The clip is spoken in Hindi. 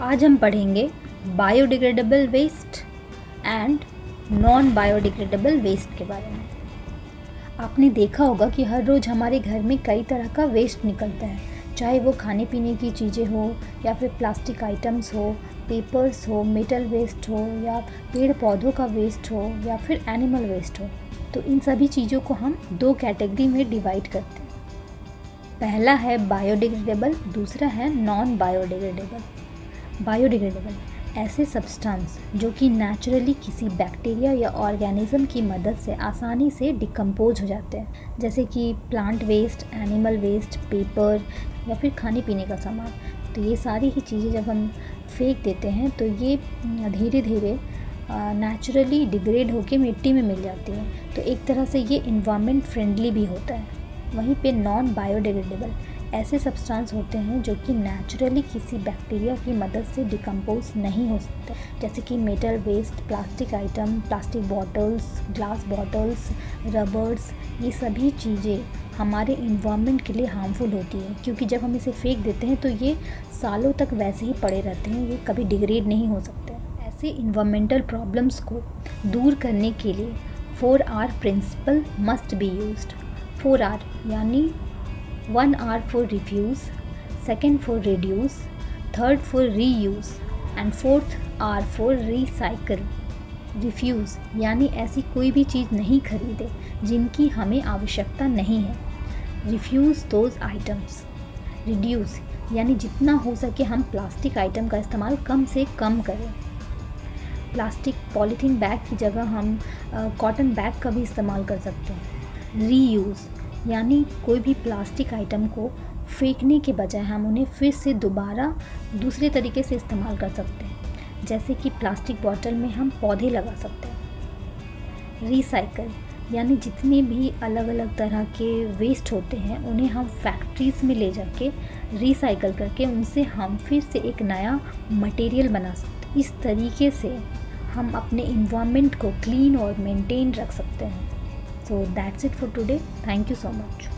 आज हम पढ़ेंगे biodegradable waste and non biodegradable waste के बारे में। आपने देखा होगा कि हर रोज़ हमारे घर में कई तरह का वेस्ट निकलता है, चाहे वो खाने पीने की चीज़ें हो या फिर प्लास्टिक आइटम्स हो, पेपर्स हो, मेटल वेस्ट हो या पेड़ पौधों का वेस्ट हो या फिर एनिमल वेस्ट हो। तो इन सभी चीज़ों को हम दो कैटेगरी में डिवाइड करते हैं। पहला है बायोडिग्रेडेबल, दूसरा है नॉन बायोडिग्रेडेबल। बायोडिग्रेडेबल ऐसे सब्सटेंस जो कि नेचुरली किसी बैक्टीरिया या ऑर्गेनिज्म की मदद से आसानी से डिकम्पोज हो जाते हैं, जैसे कि plant waste, animal waste, paper या फिर खाने पीने का सामान। तो ये सारी ही चीज़ें जब हम फेंक देते हैं तो ये धीरे धीरे नेचुरली डिग्रेड होकर मिट्टी में मिल जाती है। तो एक तरह से ये इन्वायरमेंट फ्रेंडली भी होता है। वहीं पे नॉन बायोडिग्रेडेबल ऐसे सब्सटेंस होते हैं जो कि नेचुरली किसी बैक्टीरिया की मदद से डिकम्पोज नहीं हो सकते, जैसे कि metal waste, plastic item, plastic bottles, glass bottles, rubbers. ये सभी चीज़ें हमारे इन्वायरमेंट के लिए हार्मफुल होती है, क्योंकि जब हम इसे फेंक देते हैं तो ये सालों तक वैसे ही पड़े रहते हैं, ये कभी डिग्रेड नहीं हो सकते। ऐसे इन्वायरमेंटल प्रॉब्लम्स को दूर करने के लिए 4R principal must be used. 4R यानी 1R for refuse, 2nd for reduce, 3rd for reuse and 4th R for recycle। Refuse यानी ऐसी कोई भी चीज़ नहीं खरीदे जिनकी हमें आवश्यकता नहीं है। Refuse those items. रिड्यूस यानी जितना हो सके हम प्लास्टिक आइटम का इस्तेमाल कम से कम करें। प्लास्टिक पॉलीथीन बैग की जगह हम कॉटन बैग का भी इस्तेमाल कर सकते हैं। रीयूज़ यानी कोई भी प्लास्टिक आइटम को फेंकने के बजाय हम उन्हें फिर से दोबारा दूसरे तरीके से इस्तेमाल कर सकते हैं, जैसे कि प्लास्टिक बॉटल में हम पौधे लगा सकते हैं। रिसाइकल यानी जितने भी अलग अलग तरह के वेस्ट होते हैं उन्हें हम फैक्ट्रीज़ में ले जाके रिसाइकल करके उनसे हम फिर से एक नया मटेरियल बना सकते हैं। इस तरीके से हम अपने इन्वायरमेंट को क्लीन और मेंटेन रख सकते हैं। So that's it for today. Thank you so much.